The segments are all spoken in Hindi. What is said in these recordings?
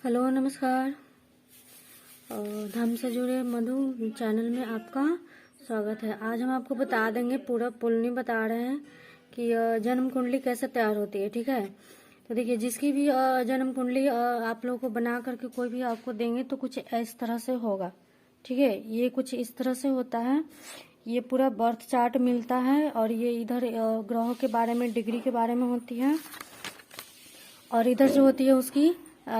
हेलो नमस्कार। धर्म से जुड़े मधु चैनल में आपका स्वागत है। आज हम आपको बता देंगे, पूरा पुलनी बता रहे हैं कि जन्म कुंडली कैसे तैयार होती है। ठीक है, तो देखिए, जिसकी भी जन्म कुंडली आप लोगों को बना करके कोई भी आपको देंगे तो कुछ इस तरह से होगा। ठीक है, ये कुछ इस तरह से होता है। ये पूरा बर्थ चार्ट मिलता है और ये इधर ग्रहों के बारे में, डिग्री के बारे में होती है और इधर जो होती है उसकी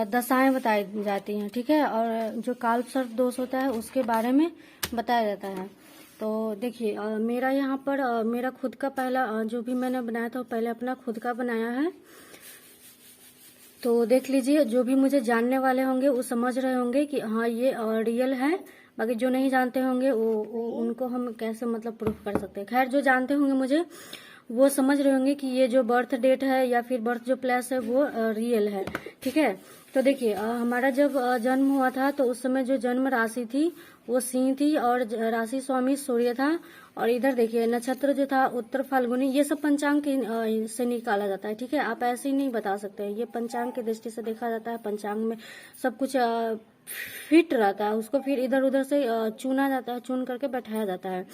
दशाएं बताई जाती हैं। ठीक है, और जो काल सर्प दोष होता है उसके बारे में बताया जाता है। तो देखिए, मेरा यहाँ पर मेरा खुद का पहला जो भी मैंने बनाया था, पहले अपना खुद का बनाया है। तो देख लीजिए, जो भी मुझे जानने वाले होंगे वो समझ रहे होंगे कि हाँ ये रियल है। बाकी जो नहीं जानते होंगे वो उनको हम कैसे मतलब प्रूफ कर सकते हैं। खैर, जो जानते होंगे मुझे वो समझ रहे होंगे कि ये जो बर्थ डेट है या फिर बर्थ जो प्लेस है वो रियल है। ठीक है, तो देखिए, हमारा जब जन्म हुआ था तो उस समय जो जन्म राशि थी वो सिंह थी और राशि स्वामी सूर्य था। और इधर देखिए, नक्षत्र जो था उत्तर फाल्गुनी। ये सब पंचांग से निकाला जाता है। ठीक है, आप ऐसे ही नहीं बता सकते हैं, ये पंचांग की दृष्टि से देखा जाता है। पंचांग में सब कुछ फिट रहता है, उसको फिर इधर उधर से चुना जाता है, चुन करके बैठाया जाता है।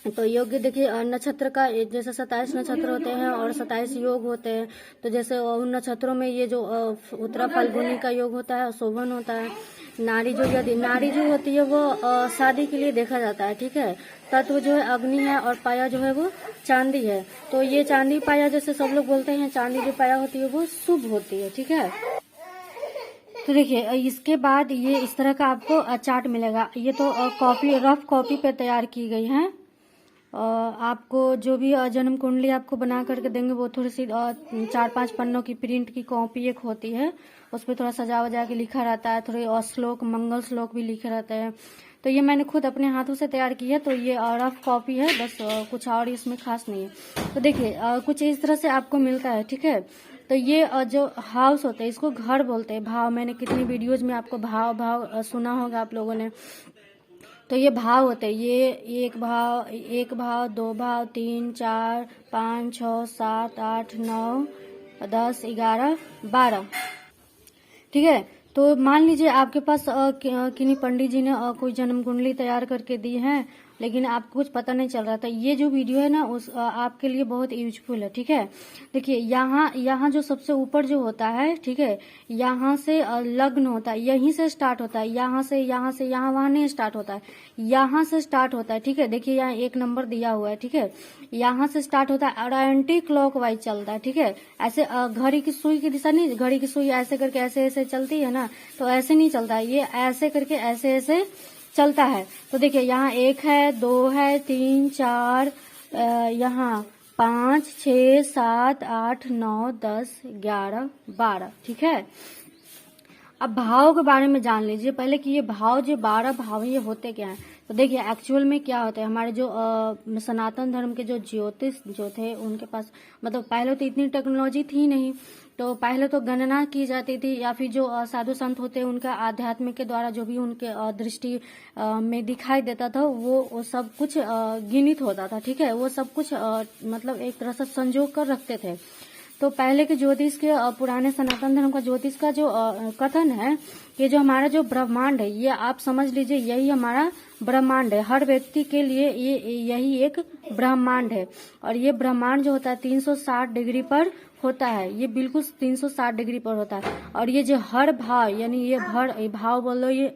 तो योग्य देखिए, नक्षत्र का जैसे 27 नक्षत्र होते हैं और 27 योग होते हैं। तो जैसे उन नक्षत्रों में ये जो उत्तरा फाल्गुनी का योग होता है, शोभन होता है। नारी जो, यदि नारी जो होती है वो शादी के लिए देखा जाता है। ठीक है, तत्व जो है अग्नि है और पाया जो है वो चांदी है। तो ये चांदी पाया, जैसे सब लोग बोलते हैं, चांदी जो पाया होती है वो शुभ होती है। ठीक है, तो देखिए, इसके बाद ये इस तरह का आपको चार्ट मिलेगा। ये तो कॉपी, रफ कॉपी पे तैयार की गई है। आपको जो भी जन्म कुंडली आपको बना करके देंगे वो थोड़ी सी 4-5 पन्नों की प्रिंट की कॉपी एक होती है, उस पर थोड़ा सजा वजा के लिखा रहता है, थोड़े श्लोक, मंगल श्लोक भी लिखे रहते हैं। तो ये मैंने खुद अपने हाथों से तैयार की है, तो ये रफ कॉपी है, बस कुछ और इसमें खास नहीं है। तो देखिए, कुछ इस तरह से आपको मिलता है। ठीक है, तो ये जो हाउस होते हैं इसको घर बोलते हैं। भाव, मैंने कितनी वीडियोज में आपको भाव सुना होगा आप लोगों ने। तो ये भाव होते हैं, ये एक भाव, 2 भाव, 3, 4, 5, 6, 7, 8, 9, 10, 11, 12। ठीक है, तो मान लीजिए आपके पास किन्हीं पंडित जी ने कोई जन्म कुंडली तैयार करके दी है, लेकिन आपको कुछ पता नहीं चल रहा था। ये जो वीडियो है ना, उस आपके लिए बहुत यूजफुल है। ठीक है, देखिए, यहाँ जो सबसे ऊपर जो होता है, ठीक है, यहाँ से लग्न होता है, यहीं से स्टार्ट होता है। यहाँ से यहाँ वहाँ नहीं स्टार्ट होता है, यहाँ से स्टार्ट होता है। ठीक है, देखिए यहाँ 1 नंबर दिया हुआ है। ठीक है, यहाँ से स्टार्ट होता है और एंटी क्लॉक वाइज चलता है। ठीक है, ऐसे घड़ी की सुई की दिशा नहीं, घड़ी की सुई ऐसे करके ऐसे ऐसे चलती है ना, तो ऐसे नहीं चलता है, ये ऐसे करके ऐसे ऐसे चलता है। तो देखिए, यहाँ 1 है, 2 है, 3, 4, यहाँ 5, 6, 7, 8, 9, 10, 11, 12। ठीक है, अब भाव के बारे में जान लीजिए पहले कि ये भाव, जो 12 भाव ये होते क्या हैं। तो देखिए, एक्चुअल में क्या होता है, हमारे जो सनातन धर्म के जो ज्योतिष जो थे उनके पास, मतलब पहले तो इतनी टेक्नोलॉजी थी नहीं, तो पहले तो गणना की जाती थी, या फिर जो साधु संत होते हैं उनका आध्यात्मिक के द्वारा जो भी उनके दृष्टि में दिखाई देता था वो सब कुछ गिनित होता था। ठीक है, वो सब कुछ मतलब एक तरह से संजोग कर रखते थे। तो पहले के ज्योतिष के, पुराने सनातन धर्म का ज्योतिष का जो कथन है कि जो हमारा जो ब्रह्मांड है, ये आप समझ लीजिए यही हमारा ब्रह्मांड है। हर व्यक्ति के लिए यही एक ब्रह्मांड है। और ये ब्रह्मांड जो होता है 360 डिग्री पर होता है, ये बिल्कुल 360 डिग्री पर होता है। और ये जो हर भाव, यानी ये भाव बोलो, ये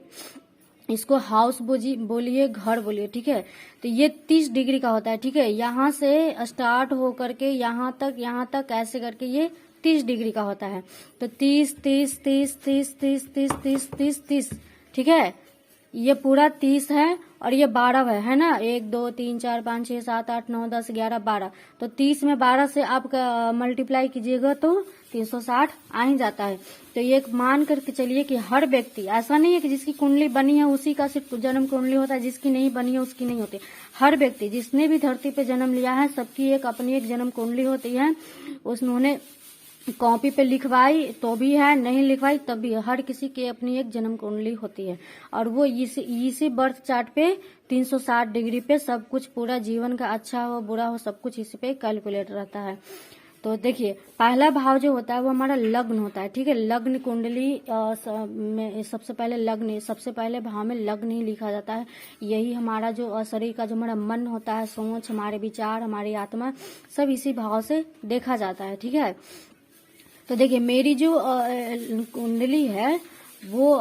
इसको हाउस बोलिए, घर बोलिए। ठीक है, तो ये 30 डिग्री का होता है। ठीक है, यहाँ से स्टार्ट हो करके यहाँ तक ऐसे करके ये 30 डिग्री का होता है। तो 30, 30, 30, 30, 30, 30, 30, 30, 30। ठीक है, ये पूरा 30 है और ये 12 है ना, 1, 2, 3, 4, 5, 6, 7, 8, 9, 10, 11, 12। तो 30 में 12 से आप मल्टीप्लाई कीजिएगा तो 360 आ ही जाता है। तो ये मान करके चलिए कि हर व्यक्ति, ऐसा नहीं है कि जिसकी कुंडली बनी है उसी का सिर्फ जन्म कुंडली होता है, जिसकी नहीं बनी है उसकी नहीं होती। हर व्यक्ति जिसने भी धरती पे जन्म लिया है, सबकी एक अपनी एक जन्म कुंडली होती है। उन्होंने कॉपी पे लिखवाई तो भी है, नहीं लिखवाई तब भी है, हर किसी की अपनी एक जन्म कुंडली होती है। और वो इसी बर्थ चार्ट पे 360 डिग्री पे सब कुछ, पूरा जीवन का अच्छा हो बुरा हो सब कुछ इसी पे कैलकुलेट रहता है। तो देखिए पहला भाव जो होता है वो हमारा लग्न होता है, ठीक है। लग्न कुंडली में सबसे पहले लग्न, सबसे पहले भाव में लग्न ही लिखा जाता है। यही हमारा जो शरीर का जो हमारा मन होता है, सोच, हमारे विचार, हमारी आत्मा, सब इसी भाव से देखा जाता है, ठीक है। तो देखिए मेरी जो कुंडली है वो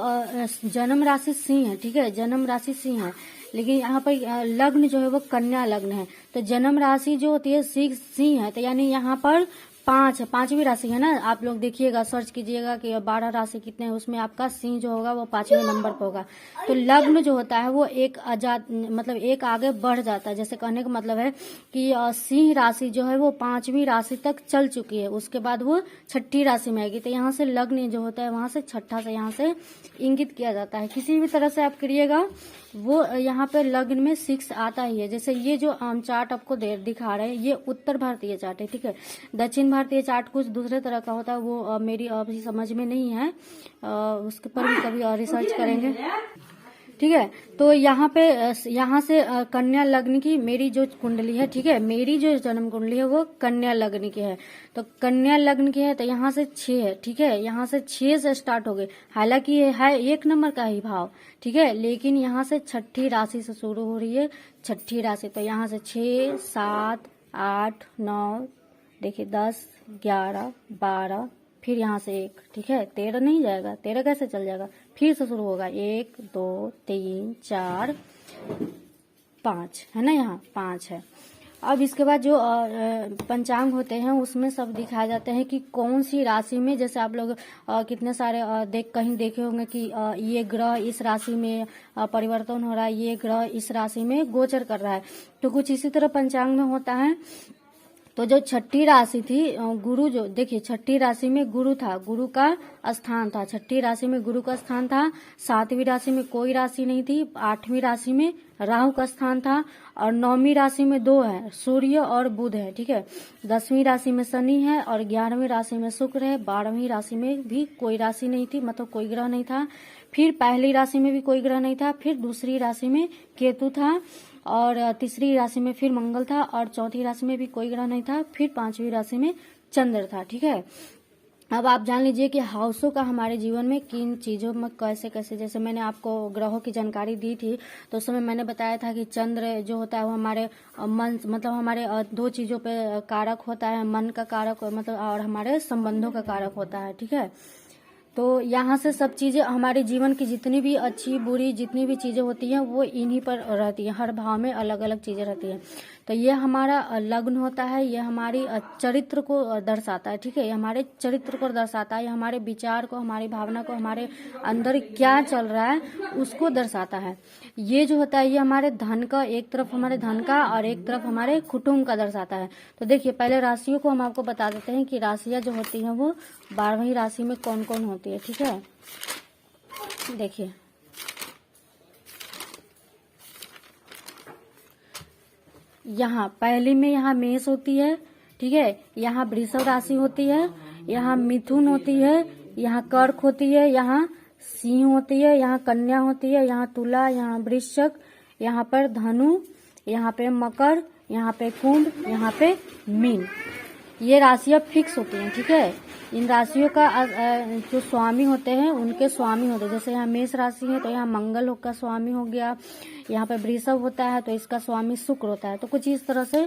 जन्म राशि सिंह है, ठीक है, जन्म राशि सिंह है। लेकिन यहाँ पर लग्न जो है वो कन्या लग्न है। तो जन्म राशि जो होती है सिंह है, तो यानी यहाँ पर 5 है, 5वीं राशि है ना। आप लोग देखिएगा, सर्च कीजिएगा कि 12 राशि कितने हैं, उसमें आपका सिंह जो होगा वो 5वें नंबर पर होगा। तो लग्न जो होता है वो एक आजाद मतलब एक आगे बढ़ जाता है। जैसे कहने का मतलब है कि सिंह राशि जो है वो 5वीं राशि तक चल चुकी है, उसके बाद वो 6ठी राशि में आएगी। तो यहाँ से लग्न जो होता है वहां से 6ठा से यहाँ से इंगित किया जाता है। किसी भी तरह से आप करिएगा वो यहाँ पे लग्न में 6 आता ही है। जैसे ये जो चार्ट आपको दिखा रहे हैं ये उत्तर भारतीय चार्ट है, ठीक है। दक्षिण भारतीय चार्ट कुछ दूसरे तरह का होता है, वो मेरी अभी समझ में नहीं है, उसके पर भी कभी रिसर्च करेंगे, ठीक है। तो यहाँ पे यहाँ से कन्या लग्न की मेरी जो कुंडली है, ठीक है, मेरी जो जन्म कुंडली है वो कन्या लग्न की है। तो कन्या लग्न की है तो यहाँ से 6 है, ठीक है, यहाँ से 6 से स्टार्ट हो गई। हालांकि ये है 1 नंबर का ही भाव, ठीक है, लेकिन यहाँ से 6ठी राशि से शुरू हो रही है, 6ठी राशि। तो यहाँ से 6, 7, 8, 9, देखिए 10, 11, 12, फिर यहाँ से 1, ठीक है, 13 नहीं जाएगा, 13 कैसे चल जाएगा, फिर से शुरू होगा 1, 2, 3, 4, 5 है ना, यहाँ 5 है। अब इसके बाद जो पंचांग होते हैं उसमें सब दिखाए जाते हैं कि कौन सी राशि में, जैसे आप लोग कितने सारे कहीं देखे होंगे कि ये ग्रह इस राशि में परिवर्तन हो रहा है, ये ग्रह इस राशि में गोचर कर रहा है। तो कुछ इसी तरह पंचांग में होता है। तो जो 6ठी राशि थी, गुरु, जो देखिए 6ठी राशि में गुरु था, गुरु का स्थान था, 6ठी राशि में गुरु का स्थान था। 7वीं राशि में कोई राशि नहीं थी। 8वीं राशि में राहु का स्थान था और 9वीं राशि में 2 है, सूर्य और बुध है, ठीक है। 10वीं राशि में शनि है और 11वीं राशि में शुक्र है। 12वीं राशि में भी कोई राशि नहीं थी, मतलब कोई ग्रह नहीं था। फिर पहली राशि में भी कोई ग्रह नहीं था। फिर दूसरी राशि में केतु था और तीसरी राशि में फिर मंगल था और चौथी राशि में भी कोई ग्रह नहीं था। फिर 5वीं राशि में चंद्र था, ठीक है। अब आप जान लीजिए कि हाउसों का हमारे जीवन में किन चीजों में कैसे कैसे, जैसे मैंने आपको ग्रहों की जानकारी दी थी तो उस समय मैंने बताया था कि चंद्र जो होता है वो हमारे मन, मतलब हमारे 2 चीजों पे कारक होता है, मन का कारक मतलब और हमारे संबंधों का कारक होता है, ठीक है। तो यहाँ से सब चीजें हमारे जीवन की जितनी भी अच्छी बुरी जितनी भी चीजें होती हैं वो इन्हीं पर रहती हैं। हर भाव में अलग अलग चीजें रहती हैं। तो ये हमारा लग्न होता है, ये हमारी चरित्र को दर्शाता है, ठीक है, ये हमारे चरित्र को दर्शाता है, ये हमारे विचार को, हमारी भावना को, हमारे अंदर क्या चल रहा है उसको दर्शाता है। ये जो होता है ये हमारे धन का, एक तरफ हमारे धन का और एक तरफ हमारे कुटुंब का दर्शाता है। तो देखिए पहले राशियों को हम आपको बता देते हैं कि राशियां जो होती हैं वो 12वीं राशि में कौन कौन होती है, ठीक है। देखिए यहाँ पहली में यहाँ मेष होती है, ठीक है, यहाँ वृषभ राशि होती है, यहाँ मिथुन होती है, यहाँ कर्क होती है, यहाँ सिंह होती है, यहाँ कन्या होती है, यहाँ तुला, यहाँ वृश्चिक, यहाँ पर धनु, यहाँ पे मकर, यहाँ पे कुंभ, यहाँ पे मीन। ये राशियां फिक्स होती हैं, ठीक है। इन राशियों का जो स्वामी होते हैं उनके स्वामी होते हैं। जैसे यहाँ मेष राशि है तो यहाँ मंगल का स्वामी हो गया, यहाँ पे वृषभ होता है तो इसका स्वामी शुक्र होता है। तो कुछ इस तरह से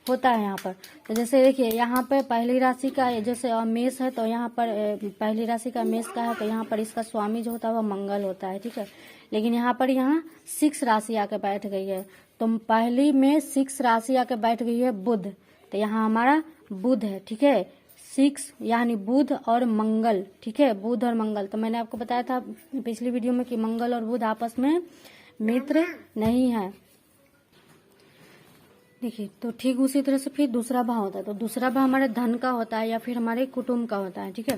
होता है यहाँ पर। तो जैसे देखिए यहाँ पे पहली राशि का जैसे मेष है तो यहाँ पर पहली राशि का मेष का है तो यहाँ पर इसका स्वामी जो होता है वह मंगल होता है, ठीक है। लेकिन यहाँ पर यहाँ 6 राशि आके बैठ गई है, तो पहली में 6 राशि आके बैठ गई है बुध, तो यहाँ हमारा बुध है, ठीक है। 6 यानी बुध और मंगल, ठीक है, बुध और मंगल। तो मैंने आपको बताया था पिछली वीडियो में कि मंगल और बुध आपस में मित्र नहीं है। देखिए तो ठीक उसी तरह से फिर दूसरा भाव होता है। तो दूसरा भाव हमारे धन का होता है या फिर हमारे कुटुंब का होता है, ठीक है।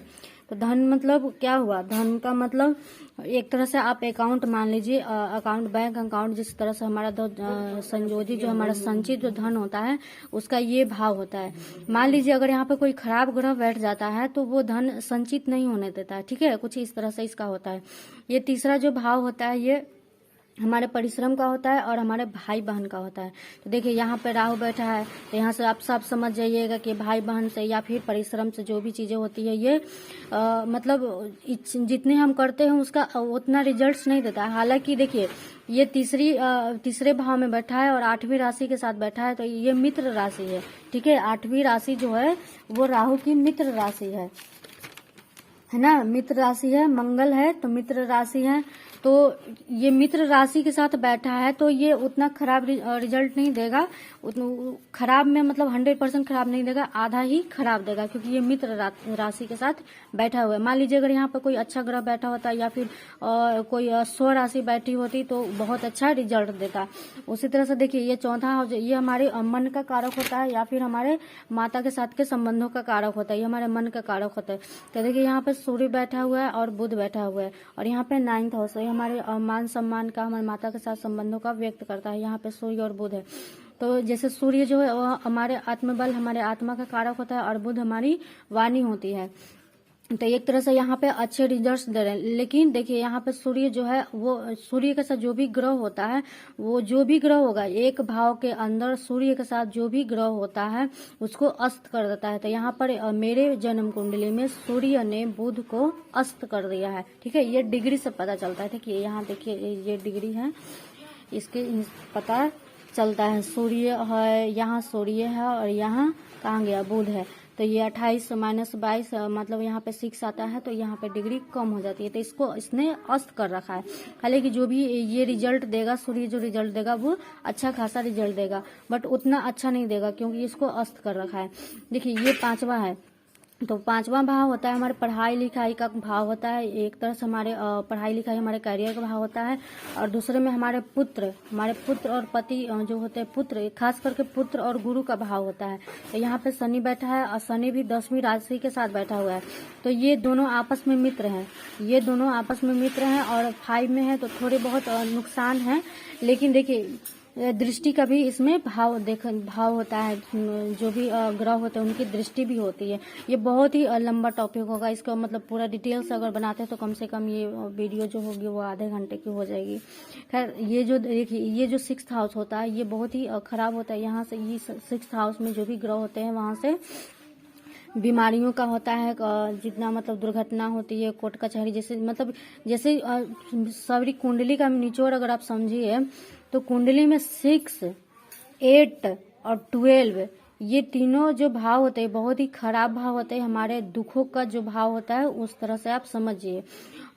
तो धन मतलब क्या हुआ, धन का मतलब एक तरह से आप अकाउंट मान लीजिए, अकाउंट, बैंक अकाउंट, जिस तरह से हमारा संयोजी जो हमारा संचित जो धन होता है उसका ये भाव होता है। मान लीजिए अगर यहाँ पे कोई खराब ग्रह बैठ जाता है तो वो धन संचित नहीं होने देता है, ठीक है, कुछ इस तरह से इसका होता है। ये तीसरा जो भाव होता है ये हमारे परिश्रम का होता है और हमारे भाई बहन का होता है। तो देखिए यहाँ पे राहु बैठा है, तो यहाँ से आप सब समझ जाइएगा कि भाई बहन से या फिर परिश्रम से जो भी चीजें होती है ये मतलब जितने हम करते हैं उसका उतना रिजल्ट्स नहीं देता है। हालांकि देखिए ये तीसरे भाव में बैठा है और 8वीं राशि के साथ बैठा है, तो ये मित्र राशि है। ठीक है, 8वीं राशि जो है वो राहु की मित्र राशि है ना, मित्र राशि है, मंगल है तो मित्र राशि है। तो ये मित्र राशि के साथ बैठा है तो ये उतना खराब रिजल्ट नहीं देगा, उतना खराब में मतलब 100% खराब नहीं देगा, आधा ही खराब देगा, क्योंकि ये मित्र राशि के साथ बैठा हुआ है। मान लीजिए अगर यहाँ पर कोई अच्छा ग्रह बैठा होता या फिर कोई स्व राशि बैठी होती तो बहुत अच्छा रिजल्ट देता। उसी तरह से देखिए ये चौथा हाउस, ये हमारे मन का कारक होता है या फिर हमारे माता के साथ के संबंधों का कारक होता है, ये हमारे मन का कारक होता है। तो देखिए यहाँ पे सूर्य बैठा हुआ है और बुध बैठा हुआ है, और यहाँ पे 9th हाउस है, हमारे मान सम्मान का, हमारे माता के साथ संबंधों का व्यक्त करता है। यहाँ पे सूर्य और बुध है। तो जैसे सूर्य जो है वह हमारे आत्मबल, हमारे आत्मा का कारक होता है, और बुध हमारी वाणी होती है। तो एक तरह से यहाँ पे अच्छे रिजल्ट्स दे रहे हैं। लेकिन देखिए यहाँ पे सूर्य जो है वो, सूर्य के साथ जो भी ग्रह होता है, वो जो भी ग्रह होगा एक भाव के अंदर सूर्य के साथ जो भी ग्रह होता है उसको अस्त कर देता है। तो यहाँ पर मेरे जन्म कुंडली में सूर्य ने बुध को अस्त कर दिया है। ठीक है, ये डिग्री से पता चलता है। देखिए यहाँ देखिए ये डिग्री है, इसके पता चलता है। सूर्य है, यहाँ सूर्य है और यहाँ कहाँ गया, बुध है। तो ये 28 - 22 मतलब यहाँ पे 6 आता है, तो यहाँ पे डिग्री कम हो जाती है। तो इसको इसने अस्त कर रखा है। हालांकि जो भी ये रिजल्ट देगा, सूर्य जो रिजल्ट देगा वो अच्छा खासा रिजल्ट देगा, बट उतना अच्छा नहीं देगा क्योंकि इसको अस्त कर रखा है। देखिए ये 5वां है, तो 5वां भाव होता है हमारे पढ़ाई लिखाई का भाव होता है। एक तरह से हमारे पढ़ाई लिखाई हमारे करियर का भाव होता है, और दूसरे में हमारे पुत्र और पति जो होते हैं, पुत्र खास करके पुत्र और गुरु का भाव होता है। तो यहाँ पे शनि बैठा है और शनि भी 10वीं राशि के साथ बैठा हुआ है। तो ये दोनों आपस में मित्र हैं, और 5 में है तो थोड़े बहुत नुकसान है। लेकिन देखिए दृष्टि का भी इसमें भाव होता है, जो भी ग्रह होते हैं उनकी दृष्टि भी होती है। ये बहुत ही लंबा टॉपिक होगा, इसका मतलब पूरा डिटेल्स अगर बनाते हैं तो कम से कम ये वीडियो जो होगी वो आधे घंटे की हो जाएगी। खैर ये जो देखिए ये जो 6th हाउस होता है ये बहुत ही खराब होता है। यहाँ से ये 6th हाउस में जो भी ग्रह होते हैं वहां से बीमारियों का होता है, जितना मतलब दुर्घटना होती है, कोर्ट कचहरी जैसे सारी कुंडली का निचोड़ अगर आप समझिए तो कुंडली में 6, 8 और 12 ये तीनों जो भाव होते हैं बहुत ही खराब भाव होते हैं। हमारे दुखों का जो भाव होता है उस तरह से आप समझिए।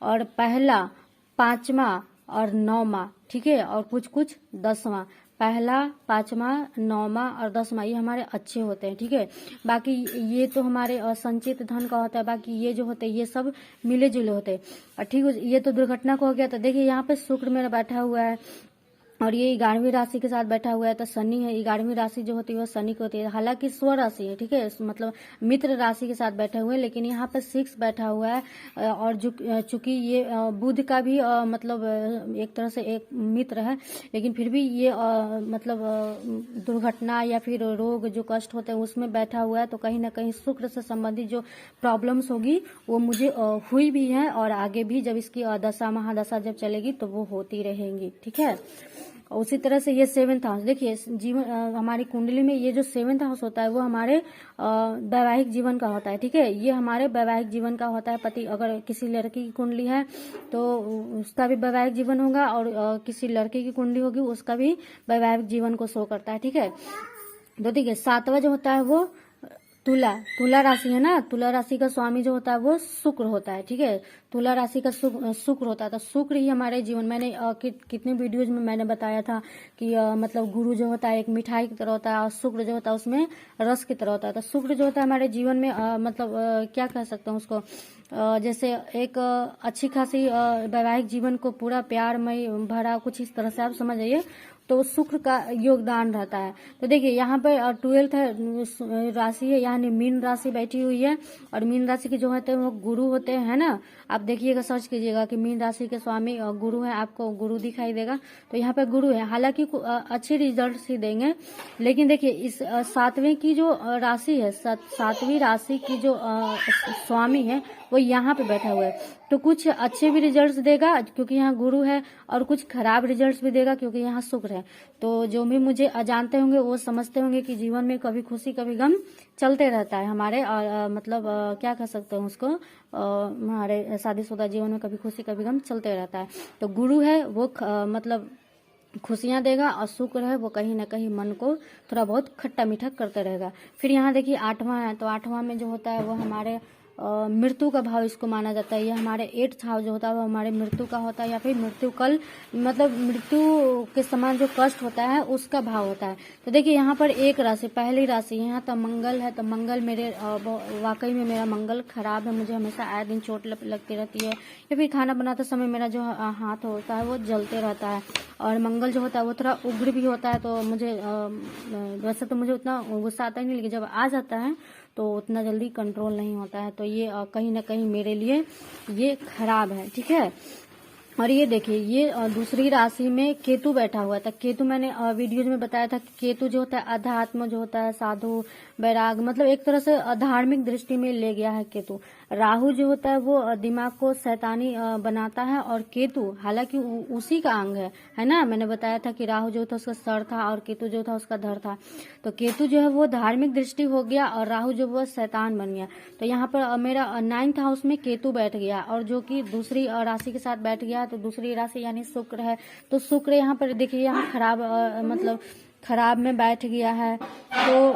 और पहला, 5वां और 9वां, ठीक है, और कुछ 10वां। पहला, 5वां, 9वां और 10वां ये हमारे अच्छे होते हैं। ठीक है, बाकी ये तो हमारे संचित धन का होता है। बाकी ये जो होते हैं ये सब मिले जुले होते हैं। और ठीक है, ये तो दुर्घटना को हो गया। तो देखिए यहाँ पे शुक्र मेरा बैठा हुआ है और ये 11वीं राशि के साथ बैठा हुआ है। तो शनि है, 11वीं राशि जो होती है वो शनि की होती है। हालांकि स्व राशि है, ठीक है, मतलब मित्र राशि के साथ बैठे हुए हैं, लेकिन यहाँ पे 6 बैठा हुआ है। और चूंकि ये बुध का भी मतलब एक तरह से एक मित्र है, लेकिन फिर भी ये मतलब दुर्घटना या फिर रोग जो कष्ट होते हैं उसमें बैठा हुआ है। तो कहीं ना कहीं शुक्र से संबंधित जो प्रॉब्लम्स होगी वो मुझे हुई भी है, और आगे भी जब इसकी दशा महादशा जब चलेगी तो वो होती रहेंगी। ठीक है, उसी तरह से ये 7th हाउस देखिए, जीवन हमारी कुंडली में ये जो 7th हाउस होता है वो हमारे वैवाहिक जीवन का होता है। ठीक है, ये हमारे वैवाहिक जीवन का होता है। पति अगर किसी लड़की की कुंडली है तो उसका भी वैवाहिक जीवन होगा, और किसी लड़के की कुंडली होगी उसका भी वैवाहिक जीवन को शो करता है। ठीक है, तो देखिए 7वां जो होता है वो तुला राशि है ना। तुला राशि का स्वामी जो होता है वो शुक्र होता है। ठीक है, तुला राशि का शुक्र होता है। तो शुक्र ही हमारे जीवन, मैंने कितने वीडियोज में मैंने बताया था कि मतलब गुरु जो होता है एक मिठाई की तरह होता है, और शुक्र जो होता है उसमें रस की तरह होता है। तो शुक्र जो होता है हमारे जीवन में मतलब क्या कह सकते हैं उसको, जैसे एक अच्छी खासी वैवाहिक जीवन को पूरा प्यारमय भरा, कुछ इस तरह से आप समझ जाइए, तो शुक्र का योगदान रहता है। तो देखिए यहाँ पे 12th है राशि है, यानी मीन राशि बैठी हुई है, और मीन राशि के जो होते हैं वो गुरु होते हैं ना। आप देखिएगा, सर्च कीजिएगा कि मीन राशि के स्वामी गुरु है, आपको गुरु दिखाई देगा। तो यहाँ पे गुरु है, हालांकि अच्छे रिजल्ट ही देंगे। लेकिन देखिए इस 7वें की जो राशि है, 7वीं राशि की जो स्वामी है वो यहाँ पे बैठा हुआ है। तो कुछ अच्छे भी रिजल्ट्स देगा क्योंकि यहाँ गुरु है, और कुछ खराब रिजल्ट्स भी देगा क्योंकि यहाँ शुक्र है। तो जो भी मुझे जानते होंगे वो समझते होंगे कि जीवन में कभी खुशी कभी गम चलते रहता है हमारे, और मतलब क्या कह सकते हैं उसको, हमारे शादीशुदा जीवन में कभी खुशी कभी गम चलते रहता है। तो गुरु है वो मतलब खुशियां देगा, और शुक्र है वो कहीं ना कहीं मन को थोड़ा बहुत खट्टा मीठा करते रहेगा। फिर यहाँ देखिए 8वां है, तो 8वां में जो होता है वो हमारे मृत्यु का भाव इसको माना जाता है। ये हमारे 8th हाउस जो होता है वो हमारे मृत्यु का होता है, या फिर मृत्यु कल मतलब मृत्यु के समान जो कष्ट होता है उसका भाव होता है। तो देखिए यहाँ पर एक राशि, पहली राशि यहाँ तो मंगल है, तो मंगल मेरे वाकई में मेरा मंगल खराब है, मुझे हमेशा आए दिन चोट लगती रहती है, या फिर खाना बनाते समय मेरा जो हाथ होता है वो जलते रहता है। और मंगल जो होता है वो थोड़ा उग्र भी होता है, तो मुझे वैसे तो मुझे उतना गुस्सा आता ही नहीं, लेकिन जब आ जाता है तो उतना जल्दी कंट्रोल नहीं होता है। तो ये कहीं ना कहीं मेरे लिए ये खराब है, ठीक है। और ये देखिए ये दूसरी राशि में केतु बैठा हुआ था। केतु मैंने वीडियोज में बताया था कि केतु जो होता है अध्यात्म जो होता है, साधु वैराग, मतलब एक तरह से धार्मिक दृष्टि में ले गया है केतु। राहु जो होता है वो दिमाग को शैतानी बनाता है, और केतु हालांकि उसी का अंग है ना। मैंने बताया था कि राहु जो था उसका सर था और केतु जो था उसका धड़ था। तो केतु जो है वो धार्मिक दृष्टि हो गया, और राहु जो वो शैतान बन गया। तो यहाँ पर मेरा 9th हाउस में केतु बैठ गया, और जो कि दूसरी राशि के साथ बैठ गया। तो दूसरी राशि यानी शुक्र है, तो शुक्र यहाँ पर देखिए यहाँ खराब मतलब खराब में बैठ गया है। तो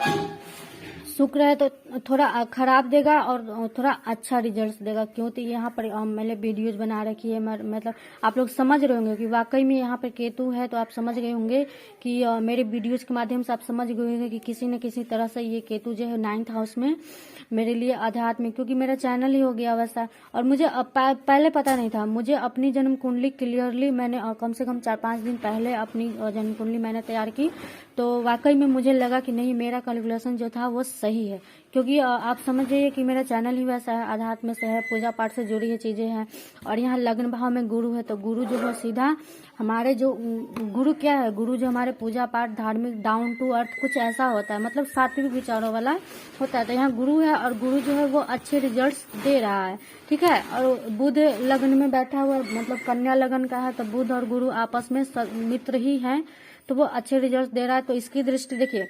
शुक्र है तो थोड़ा खराब देगा और थोड़ा अच्छा रिजल्ट्स देगा, क्योंकि यहाँ पर मैंने वीडियोज बना रखी है, मतलब आप लोग समझ रहे होंगे कि वाकई में यहाँ पर केतु है। तो आप समझ गए होंगे कि मेरे वीडियोज के माध्यम से आप समझ गए होंगे कि किसी न किसी तरह से ये केतु जो है 9th हाउस में मेरे लिए आध्यात्मिक, क्योंकि मेरा चैनल ही हो गया वैसा। और मुझे पहले पता नहीं था, मुझे अपनी जन्म कुंडली क्लियरली मैंने कम से कम 4-5 दिन पहले अपनी जन्म कुंडली मैंने तैयार की। तो वाकई में मुझे लगा कि नहीं, मेरा कैलकुलेशन जो था वो सही है, क्योंकि आप समझ जाइए कि मेरा चैनल ही वैसा है, आध्यात्म से है, पूजा पाठ से जुड़ी हुई चीजें हैं। और यहाँ लग्न भाव में गुरु है, तो गुरु जो है सीधा हमारे जो गुरु क्या है, गुरु जो हमारे पूजा पाठ धार्मिक डाउन टू अर्थ कुछ ऐसा होता है, मतलब सात्विक विचारों वाला होता है। तो यहाँ गुरु है, और गुरु जो है वो अच्छे रिजल्ट्स दे रहा है, ठीक है। और बुध लग्न में बैठा हुआ, मतलब कन्या लग्न का है, तो बुध और गुरु आपस में मित्र ही है, तो वो अच्छे रिजल्ट दे रहा है। तो इसकी दृष्टि देखिए,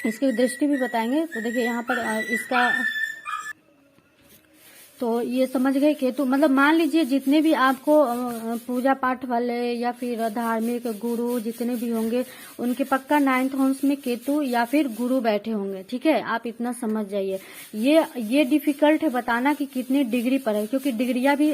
इसकी दृष्टि भी बताएंगे। तो देखिए यहाँ पर इसका, तो ये समझ गए केतु, मतलब मान लीजिए जितने भी आपको पूजा पाठ वाले या फिर धार्मिक गुरु जितने भी होंगे, उनके पक्का 9th हाउस में केतु या फिर गुरु बैठे होंगे, ठीक है। आप इतना समझ जाइए। ये डिफिकल्ट है बताना कि कितनी डिग्री पर है, क्योंकि डिग्रियां भी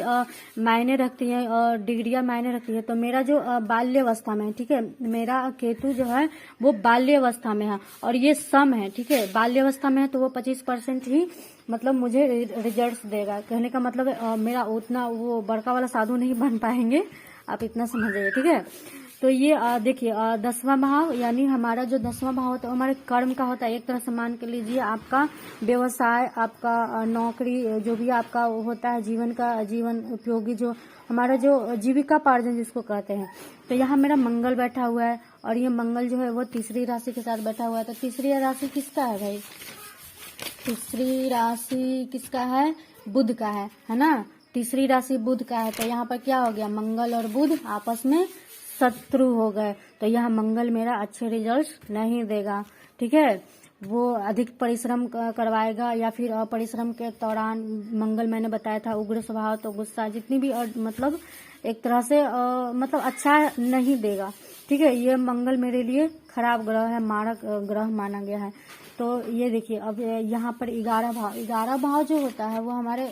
मायने रखती हैं, और डिग्रियां मायने रखती है। तो मेरा जो बाल्यावस्था में है, ठीक है, मेरा केतु जो है वो बाल्यावस्था में है, और ये सम है, ठीक है। बाल्यावस्था में है तो वो 25% ही मतलब मुझे रिजल्ट्स देगा। कहने का मतलब मेरा उतना वो बड़का वाला साधु नहीं बन पाएंगे, आप इतना समझ जाइए, ठीक है। तो ये देखिए 10वां भाव, यानी हमारा जो 10वां भाव होता है हमारे कर्म का होता है। एक तरह से मान के लीजिए आपका व्यवसाय, आपका नौकरी, जो भी आपका होता है जीवन उपयोगी, जो हमारा जो जीविका पार्जन जिसको कहते हैं। तो यहाँ मेरा मंगल बैठा हुआ है, और ये मंगल जो है वो तीसरी राशि के साथ बैठा हुआ है। तो तीसरी राशि किसका है भाई? तीसरी राशि किसका है? बुध का है ना। तीसरी राशि बुध का है, तो यहाँ पर क्या हो गया, मंगल और बुध आपस में शत्रु हो गए। तो यह मंगल मेरा अच्छे रिजल्ट नहीं देगा, ठीक है। वो अधिक परिश्रम करवाएगा, या फिर अपरिश्रम के दौरान मंगल मैंने बताया था उग्र स्वभाव, तो गुस्सा जितनी भी मतलब एक तरह से मतलब अच्छा नहीं देगा, ठीक है। ये मंगल मेरे लिए खराब ग्रह है, मारक ग्रह माना गया है। तो ये देखिए अब यहाँ पर 11 भाव जो होता है वो हमारे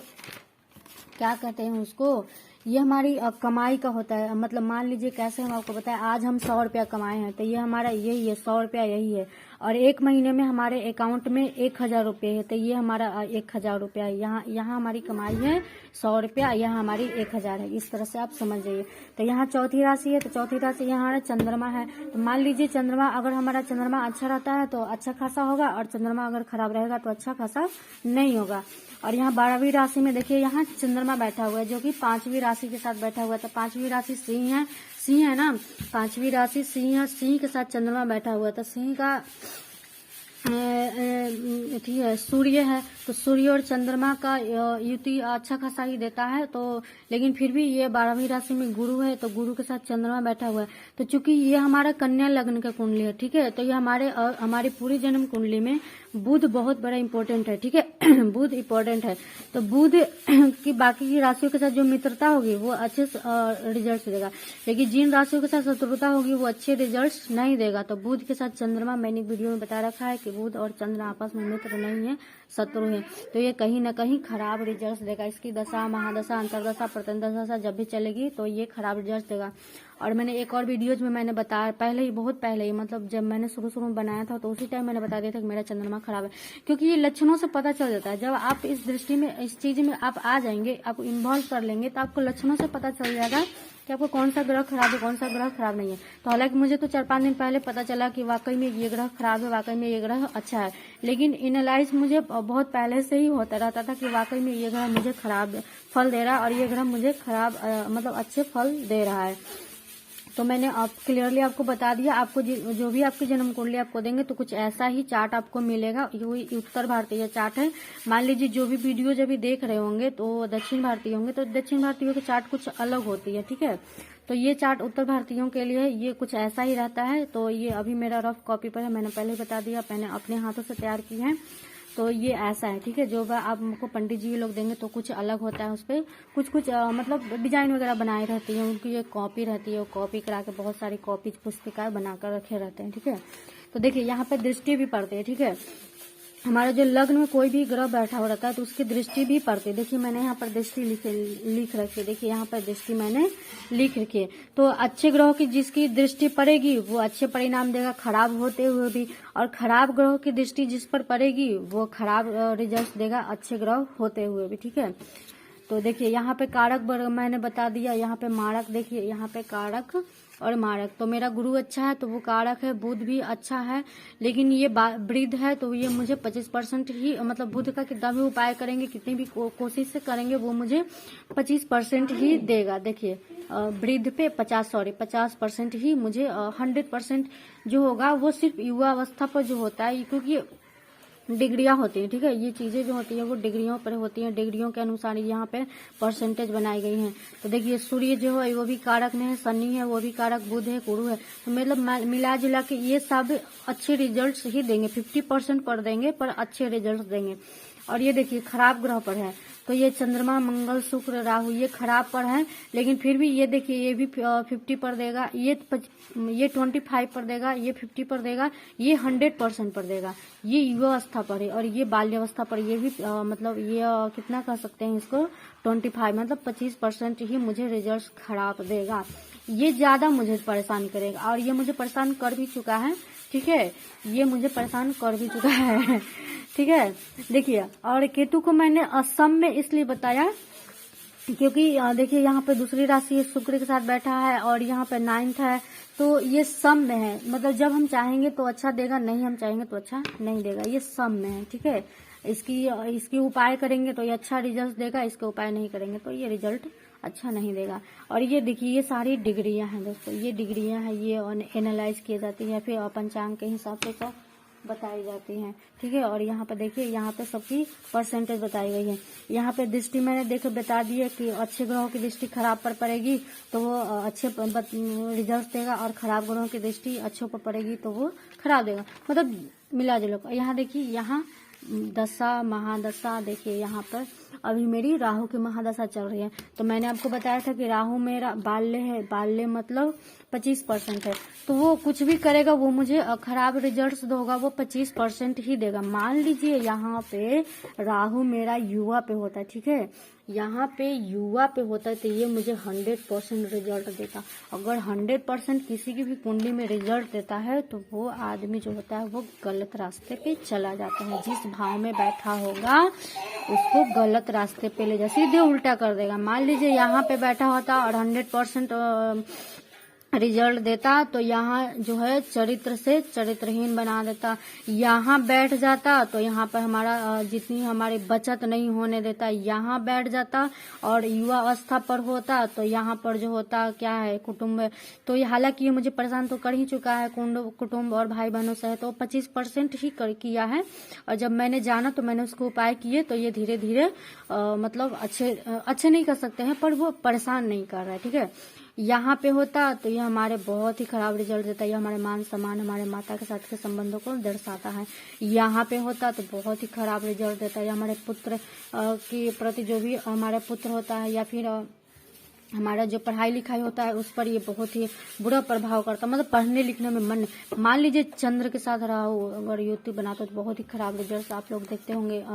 क्या कहते हैं उसको, ये हमारी कमाई का होता है। मतलब मान लीजिए कैसे हम आपको बताएं, आज हम 100 रुपया कमाए हैं, तो ये हमारा यही है, 100 रुपया यही है। और एक महीने में हमारे अकाउंट में 1000 रुपये है, तो ये हमारा 1000 रुपया है। यहाँ हमारी कमाई है 100 रुपया, यहाँ हमारी 1000 है। इस तरह से आप समझ जाइए। तो यहाँ चौथी राशि है, तो चौथी राशि यहाँ हमारा चंद्रमा है। तो मान लीजिए चंद्रमा, अगर हमारा चंद्रमा अच्छा रहता है तो अच्छा खासा होगा, और चंद्रमा अगर खराब रहेगा तो अच्छा खासा नहीं होगा। और यहाँ 12वीं राशि में देखिए यहाँ चंद्रमा बैठा हुआ है, जो कि 5वीं राशि के साथ बैठा हुआ है। तो 5वीं राशि सिंह है ना, 5वीं राशि सिंह है, सिंह के साथ चंद्रमा बैठा हुआ है। तो सिंह का ठीक है, सूर्य है तो सूर्य और चंद्रमा का युति अच्छा खासा ही देता है। तो लेकिन फिर भी ये 12वीं राशि में गुरु है, तो गुरु के साथ चंद्रमा बैठा हुआ है, तो चूंकि ये हमारा कन्या लग्न का कुंडली है, ठीक है, तो ये हमारी पूरी जन्म कुंडली में बुध बहुत बड़ा इंपॉर्टेंट है, ठीक है। बुध इंपॉर्टेंट है, तो बुध की बाकी की राशियों के साथ जो मित्रता होगी वो अच्छे रिजल्ट देगा, लेकिन जिन राशियों के साथ शत्रुता होगी वो अच्छे रिजल्ट नहीं देगा। तो बुध के साथ चंद्रमा, मैंने वीडियो में बता रखा है कि बुध और चंद्र आपस में मित्र नहीं है, शत्रु है, तो ये कहीं ना कहीं खराब रिजल्ट देगा। इसकी दशा, महादशा, अंतरदशा, प्रत्यंतदशा जब भी चलेगी तो ये खराब रिजल्ट देगा। और मैंने एक और वीडियोज में मैंने बताया पहले ही, बहुत पहले ही, मतलब जब मैंने शुरू में बनाया था तो उसी टाइम मैंने बता दिया था कि मेरा चंद्रमा खराब है, क्योंकि ये लक्षणों से पता चल जाता है। जब आप इस दृष्टि में, इस चीज में आप आ जाएंगे, आप इन्वॉल्व कर लेंगे, तो आपको लक्षणों से पता चल जाएगा कि आपको कौन सा ग्रह खराब है, कौन सा ग्रह खराब नहीं है। तो हालांकि मुझे तो 4-5 दिन पहले पता चला कि वाकई में ये ग्रह खराब है, वाकई में ये ग्रह अच्छा है, लेकिन एनालाइज मुझे बहुत पहले से ही होता रहता था कि वाकई में ये ग्रह मुझे खराब फल दे रहा है और ये ग्रह मुझे खराब मतलब अच्छे फल दे रहा है। तो मैंने आप क्लियरली आपको बता दिया। आपको जो भी आपकी जन्म कुंडली आपको देंगे तो कुछ ऐसा ही चार्ट आपको मिलेगा। ये उत्तर भारतीय चार्ट है। मान लीजिए जो भी वीडियो जब भी देख रहे होंगे तो दक्षिण भारतीय होंगे, तो दक्षिण भारतीयों की चार्ट कुछ अलग होती है, ठीक है। तो ये चार्ट उत्तर भारतीयों के लिए ये कुछ ऐसा ही रहता है। तो ये अभी मेरा रफ कॉपी पर है, मैंने पहले ही बता दिया, मैंने अपने हाथों से तैयार की है। तो ये ऐसा है, ठीक है। जो आपको पंडित जी लोग देंगे तो कुछ अलग होता है, उस पर कुछ मतलब डिजाइन वगैरह बनाई रहती है, उनकी एक कॉपी रहती है, वो कॉपी करा के बहुत सारी कॉपी पुस्तिकाएं बनाकर रखे रहते हैं, ठीक है। तो देखिए यहाँ पे दृष्टि भी पड़ती है, ठीक है। हमारा जो लग्न में कोई भी ग्रह बैठा हो रहता है तो उसकी दृष्टि भी पड़ती है। देखिए मैंने यहाँ पर दृष्टि लिख रखी है, देखिए यहाँ पर दृष्टि मैंने लिख रखी है। तो अच्छे ग्रहों की जिसकी दृष्टि पड़ेगी वो अच्छे परिणाम देगा, खराब होते हुए भी, और खराब ग्रहों की दृष्टि जिस पर पड़ेगी वो खराब रिजल्ट देगा, अच्छे ग्रह होते हुए भी, ठीक है। तो देखिए यहाँ पे कारक मैंने बता दिया, यहाँ पे मारक, देखिए यहाँ पे कारक और मारक। तो मेरा गुरु अच्छा है तो वो कारक है, बुध भी अच्छा है, लेकिन ये वृद्ध है तो ये मुझे 25% ही, मतलब बुध का कितना भी उपाय करेंगे, कितनी भी कोशिश से करेंगे, वो मुझे 25% ही देगा। देखिए वृद्ध पे 50% ही मुझे 100% जो होगा वो सिर्फ युवा अवस्था पर जो होता है, क्योंकि डिग्रियां होती हैं, ठीक है। ये चीजें जो होती है वो डिग्रियों पर होती हैं, डिग्रियों के अनुसार यहाँ पे परसेंटेज बनाई गई हैं। तो देखिए सूर्य जो है वो भी कारक में है, शनि है वो भी कारक, बुध है, गुरु है, तो मतलब मिला जुला के ये सब अच्छे रिजल्ट्स ही देंगे, 50% पर देंगे, पर अच्छे रिजल्ट देंगे। और ये देखिए खराब ग्रह पर है, तो ये चंद्रमा, मंगल, शुक्र, राहु ये खराब पर है, लेकिन फिर भी ये देखिए ये भी 50 पर देगा, ये 25 पर देगा, ये 50 पर देगा, ये 100% पर देगा। ये युवावस्था पर है, और ये बाल्यावस्था पर, ये भी मतलब ये कितना कह सकते हैं इसको, 25 मतलब 25% ही मुझे रिजल्ट खराब देगा। ये ज्यादा मुझे परेशान करेगा, और ये मुझे परेशान कर भी चुका है, ठीक है, ये मुझे परेशान कर भी चुका है, ठीक है। देखिए और केतु को मैंने असम में इसलिए बताया क्योंकि देखिए यहाँ पे दूसरी राशि शुक्र के साथ बैठा है और यहाँ पे 9th है, तो ये सम में है, मतलब जब हम चाहेंगे तो अच्छा देगा, नहीं हम चाहेंगे तो अच्छा नहीं देगा, ये सम में है, ठीक है। इसकी उपाय करेंगे तो ये अच्छा रिजल्ट देगा, इसके उपाय नहीं करेंगे तो ये रिजल्ट अच्छा नहीं देगा। और ये देखिए ये सारी डिग्रियां हैं दोस्तों, ये डिग्रियां हैं, ये एनालाइज की जाती है, फिर पंचांग के हिसाब से सब बताई जाती हैं, ठीक है। और यहाँ पे देखिए यहाँ पे सबकी परसेंटेज बताई गई है। यहाँ पे दृष्टि मैंने देखो बता दी है कि अच्छे ग्रहों की दृष्टि खराब पर पड़ेगी तो वो अच्छे रिजल्ट देगा, और खराब ग्रहों की दृष्टि अच्छों पर पड़ेगी तो वो खराब देगा, मतलब मिला जुला। यहाँ देखिए यहाँ दशा, महादशा, देखिए यहाँ पर अभी मेरी राहु की महादशा चल रही है, तो मैंने आपको बताया था कि राहु मेरा बाल्य है, बाल्य मतलब 25% है, तो वो कुछ भी करेगा वो मुझे खराब रिजल्ट्स दोगा, वो 25% ही देगा। मान लीजिए यहाँ पे राहु मेरा युवा पे होता है, ठीक है, यहाँ पे युवा पे होता है, तो ये मुझे 100% रिजल्ट देता। अगर 100% किसी की भी कुंडली में रिजल्ट देता है तो वो आदमी जो होता है वो गलत रास्ते पे चला जाता है, जिस भाव में बैठा होगा उसको गलत रास्ते पे ले जा, सीधे उल्टा कर देगा। मान लीजिए यहाँ पे बैठा होता और 100% रिजल्ट देता, तो यहाँ जो है चरित्र से चरित्रहीन बना देता। यहाँ बैठ जाता तो यहाँ पर हमारा जितनी हमारी बचत नहीं होने देता, यहाँ बैठ जाता। और युवा अवस्था पर होता तो यहाँ पर जो होता क्या है, कुटुंब। तो ये हालांकि ये मुझे परेशान तो कर ही चुका है, कुटुंब और भाई बहनों से, तो 25% ही किया है। और जब मैंने जाना तो मैंने उसको उपाय किए, तो ये धीरे धीरे मतलब अच्छे नहीं कर सकते हैं, पर वो परेशान नहीं कर रहा है। ठीक है, यहाँ पे होता तो ये हमारे बहुत ही खराब रिजल्ट देता है, ये हमारे मान सम्मान, हमारे माता के साथ के संबंधों को दर्शाता है। यहाँ पे होता तो बहुत ही खराब रिजल्ट देता है, हमारे पुत्र के प्रति जो भी हमारा पुत्र होता है, या फिर हमारा जो पढ़ाई लिखाई होता है उस पर ये बहुत ही बुरा प्रभाव करता है, मतलब पढ़ने लिखने में मन। मान लीजिए चंद्र के साथ राहु अगर युति बनाता तो बहुत ही खराब रिजल्ट आप लोग देखते होंगे।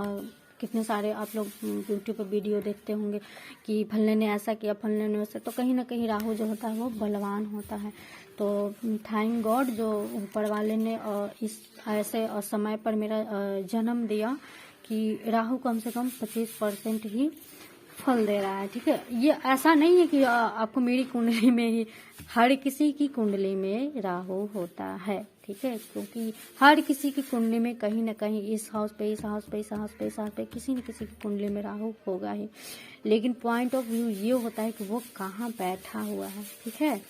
कितने सारे आप लोग यूट्यूब पर वीडियो देखते होंगे कि फलने ने ऐसा किया, फलने ने वैसा। तो कहीं ना कहीं राहु जो होता है वो बलवान होता है। तो थैंक गॉड जो ऊपर वाले ने इस ऐसे समय पर मेरा जन्म दिया कि राहु कम से कम 25% ही फल दे रहा है। ठीक है, ये ऐसा नहीं है कि आपको मेरी कुंडली में ही, हर किसी की कुंडली में राहु होता है। ठीक है, क्योंकि हर किसी की कुंडली में कहीं ना कहीं इस हाउस पे, इस हाउस पे, इस हाउस पे, इस हाउस पे किसी न किसी की कुंडली में राहु होगा ही। लेकिन पॉइंट ऑफ व्यू ये होता है कि वो कहाँ बैठा हुआ है। ठीक है,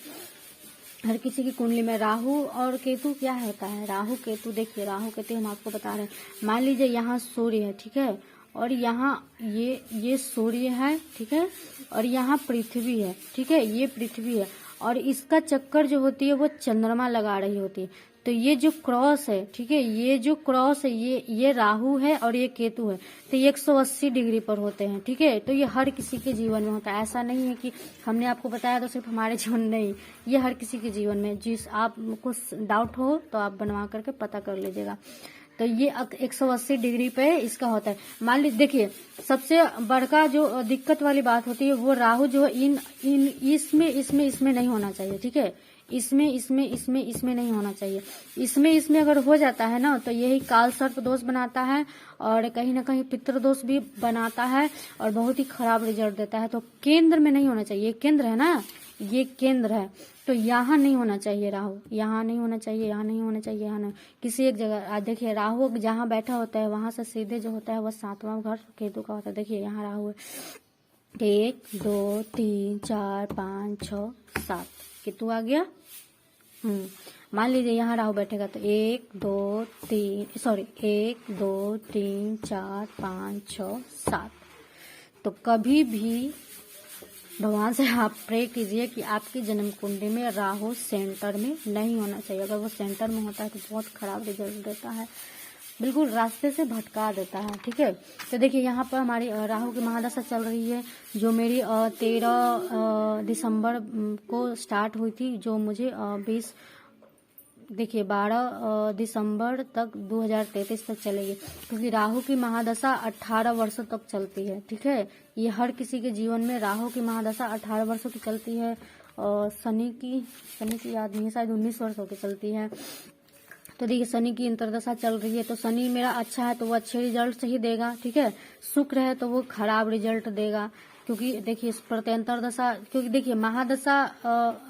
हर किसी की कुंडली में राहु और केतु क्या होता है। राहु केतु, देखिए राहु केतु हम आपको बता रहे हैं। मान लीजिए यहाँ सूर्य है, ठीक है, और यहाँ ये सूर्य है, ठीक है, और यहाँ पृथ्वी है, ठीक है, ये पृथ्वी है, और इसका चक्कर जो होती है वो चंद्रमा लगा रही होती है। तो ये जो क्रॉस है, ठीक है, ये जो क्रॉस है ये राहु है और ये केतु है, तो ये 180 डिग्री पर होते हैं। ठीक है, तो ये हर किसी के जीवन में होता है। ऐसा नहीं है कि हमने आपको बताया तो सिर्फ हमारे जीवन में, नहीं, ये हर किसी के जीवन में। जिस आपको डाउट हो तो आप बनवा करके पता कर लीजिएगा। तो ये 180 डिग्री पे इसका होता है। मान लीजिए, देखिए सबसे बड़का जो दिक्कत वाली बात होती है वो राहु जो इसमें नहीं होना चाहिए। ठीक है, इसमें नहीं होना चाहिए। इसमें अगर हो जाता है ना तो यही काल सर्प दोष बनाता है और कहीं ना कहीं पितृ दोष भी बनाता है और बहुत ही खराब रिजल्ट देता है। तो केंद्र में नहीं होना चाहिए, ये केंद्र है ना, ये केंद्र है, तो यहाँ नहीं होना चाहिए राहु, यहाँ नहीं होना चाहिए, यहाँ नहीं होना चाहिए, यहाँ नहीं, किसी एक जगह। देखिए राहु जहाँ बैठा होता है वहां से सीधे जो होता है वो 7वां घर केतु का होता है। देखिए यहाँ राहु है, 1 2 3 4 5 6 7 केतु आ गया। मान लीजिए यहाँ राहु बैठेगा तो 1 2 3 4 5 6 7। तो कभी भी भगवान से आप प्रे कीजिए कि आपकी जन्म कुंडली में राहु सेंटर में नहीं होना चाहिए। अगर वो सेंटर में होता है तो बहुत खराब रिजल्ट देता है, बिल्कुल रास्ते से भटका देता है। ठीक है, तो देखिए यहाँ पर हमारी राहु की महादशा चल रही है जो मेरी 13 दिसंबर को स्टार्ट हुई थी, जो मुझे 12 दिसंबर तक 2033 तक चलेगी, क्योंकि राहु की महादशा 18 वर्षों तक चलती है। ठीक है, ये हर किसी के जीवन में राहु की महादशा 18 वर्षों की चलती है और शनि की याद नहीं, शायद 19 वर्षों की चलती है। तो देखिए शनि की अंतर्दशा चल रही है, तो शनि मेरा अच्छा है तो वो अच्छे रिजल्ट ही देगा। ठीक है, शुक्र है तो वो खराब रिजल्ट देगा, क्योंकि देखिए प्रत्यंतर दशा, क्योंकि देखिए महादशा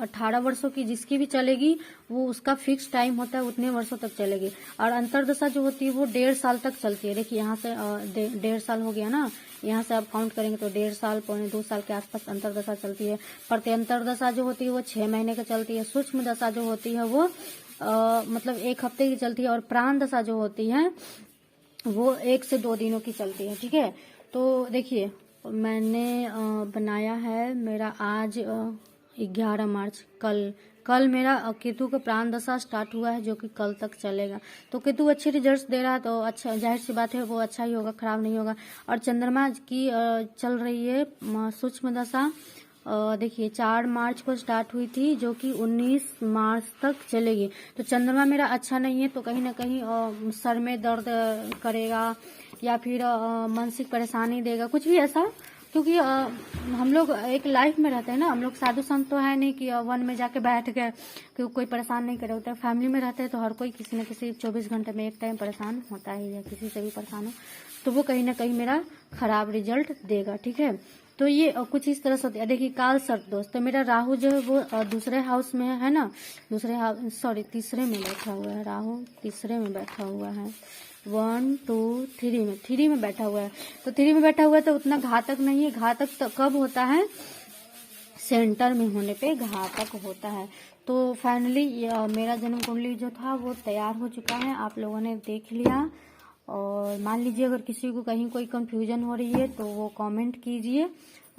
18 वर्षों की जिसकी भी चलेगी वो उसका फिक्स टाइम होता है, उतने वर्षों तक चलेगी। और अंतरदशा जो होती है वो 1.5 साल तक चलती है। देखिए यहाँ से 1.5 साल हो गया ना, यहाँ से आप काउंट करेंगे तो 1.5 साल 1.25 साल के आसपास अंतरदशा चलती है। प्रत्यंतर दशा जो होती है वो 6 महीने की चलती है। सूक्ष्म दशा जो होती है वो मतलब 1 हफ्ते की चलती है। और प्राण दशा जो होती है वो 1 से 2 दिनों की चलती है। ठीक है, तो देखिए मैंने बनाया है मेरा आज 11 मार्च, कल मेरा केतु का प्राण दशा स्टार्ट हुआ है जो कि कल तक चलेगा। तो केतु अच्छे रिजल्ट्स दे रहा है तो अच्छा, जाहिर सी बात है वो अच्छा ही होगा, खराब नहीं होगा। और चंद्रमा की चल रही है सूक्ष्म दशा, देखिए 4 मार्च को स्टार्ट हुई थी जो कि 19 मार्च तक चलेगी। तो चंद्रमा मेरा अच्छा नहीं है तो कहीं ना कहीं सर में दर्द करेगा या फिर मानसिक परेशानी देगा, कुछ भी ऐसा। क्योंकि हम लोग एक लाइफ में रहते हैं ना, हम लोग साधु संत तो है नहीं कि वन में जाके बैठ गए कि कोई परेशान नहीं करे होता है। फैमिली में रहते हैं तो हर कोई किसी न किसी 24 घंटे में एक टाइम परेशान होता ही है, किसी से भी परेशान हो तो वो कहीं ना कहीं मेरा खराब रिजल्ट देगा। ठीक है, तो ये कुछ इस तरह से होता है। देखिए काल सर्प दोस्त, तो मेरा राहु जो है वो दूसरे हाउस में है ना, दूसरे हाउस सॉरी तीसरे में बैठा हुआ है, राहु तीसरे में बैठा हुआ है, 1 2 3 में बैठा हुआ है। तो 3 में बैठा हुआ है तो उतना घातक नहीं है। घातक तो कब होता है, सेंटर में होने पे घातक होता है। तो फाइनली मेरा जन्म कुंडली जो था वो तैयार हो चुका है, आप लोगों ने देख लिया। और मान लीजिए अगर किसी को कहीं कोई कंफ्यूजन हो रही है तो वो कमेंट कीजिए।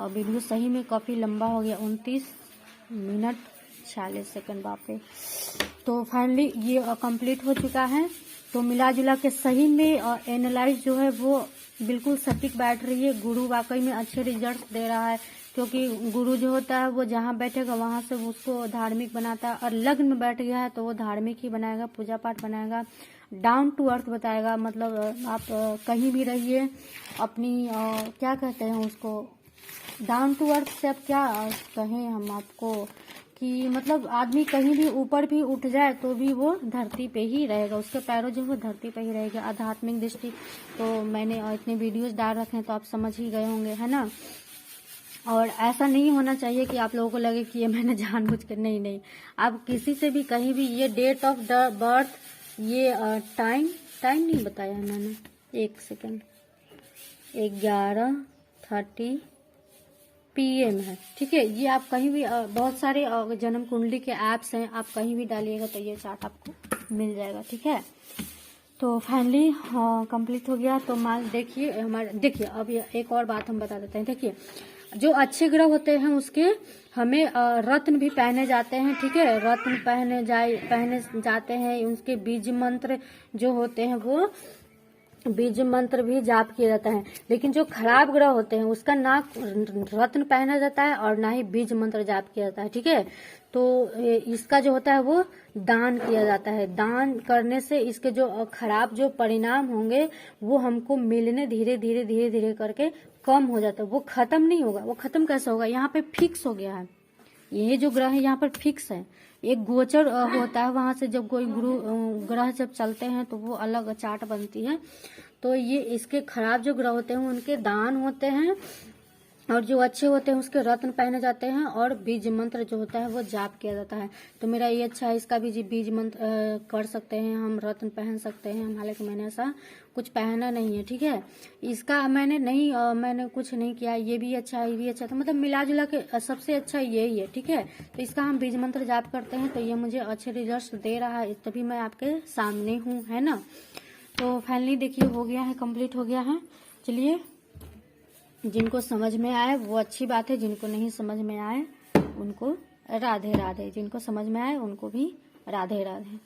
और वीडियो सही में काफ़ी लंबा हो गया, 29 मिनट 46 सेकंड, बाप रे। तो फाइनली ये कंप्लीट हो चुका है। तो मिला जुला के सही में एनालाइज जो है वो बिल्कुल सटीक बैठ रही है। गुरु वाकई में अच्छे रिजल्ट दे रहा है, क्योंकि गुरु जो होता है वो जहाँ बैठेगा वहां से उसको धार्मिक बनाता है। और लग्न में बैठ गया है तो वो धार्मिक ही बनाएगा, पूजा पाठ बनाएगा, डाउन टू अर्थ बताएगा। मतलब आप कहीं भी रहिए, अपनी क्या कहते हैं उसको, डाउन टू अर्थ से अब क्या कहें हम आपको, कि मतलब आदमी कहीं भी ऊपर भी उठ जाए तो भी वो धरती पे ही रहेगा, उसके पैरों जो है धरती पे ही रहेगा। आध्यात्मिक दृष्टि तो मैंने इतने वीडियोस डाल रखे हैं तो आप समझ ही गए होंगे, है ना। और ऐसा नहीं होना चाहिए कि आप लोगों को लगे कि ये मैंने जानबूझ कर, नहीं, आप किसी से भी कहीं भी ये डेट ऑफ बर्थ, ये टाइम नहीं बताया मैंने, 1 सेकेंड, 11:30 PM है, ठीक है। ये आप कहीं भी बहुत सारे जन्म कुंडली के ऐप्स हैं, आप कहीं भी डालिएगा तो ये चार्ट आपको मिल जाएगा, ठीक है। तो फाइनली कंप्लीट हो गया। तो मान देखिए देखिए अब एक और बात हम बता देते हैं। देखिए जो अच्छे ग्रह होते हैं उसके हमें रत्न भी पहने जाते हैं, ठीक है। रत्न पहने जाते हैं, उसके बीज मंत्र जो होते हैं वो बीज मंत्र भी जाप किया जाता है। लेकिन जो खराब ग्रह होते हैं उसका ना रत्न पहना जाता है और ना ही बीज मंत्र जाप किया जाता है, ठीक है। तो इसका जो होता है वो दान किया जाता है। दान करने से इसके जो खराब जो परिणाम होंगे वो हमको मिलने धीरे धीरे करके कम हो जाता है। वो खत्म नहीं होगा। वो खत्म कैसे होगा, यहाँ पे फिक्स हो गया है। ये जो ग्रह है यहाँ पर फिक्स है। एक गोचर होता है, वहां से जब कोई ग्रह जब चलते हैं तो वो अलग चार्ट बनती है। तो ये इसके खराब जो ग्रह होते हैं उनके दान होते हैं, और जो अच्छे होते हैं उसके रत्न पहने जाते हैं, और बीज मंत्र जो होता है वो जाप किया जाता है। तो मेरा ये अच्छा है, इसका भी बीज मंत्र कर सकते हैं हम, रत्न पहन सकते हैं हम। हालांकि मैंने ऐसा कुछ पहना नहीं है, ठीक है। इसका मैंने कुछ नहीं किया। ये भी अच्छा है, ये भी अच्छा था, मतलब मिला जुला के सबसे अच्छा यही है, ठीक है। तो इसका हम बीज मंत्र जाप करते हैं तो ये मुझे अच्छे रिजल्ट दे रहा है, तभी मैं आपके सामने हूँ, है ना। तो फाइनली देखिए हो गया है, कंप्लीट हो गया है। चलिए, जिनको समझ में आए वो अच्छी बात है, जिनको नहीं समझ में आए उनको राधे राधे, जिनको समझ में आए उनको भी राधे राधे।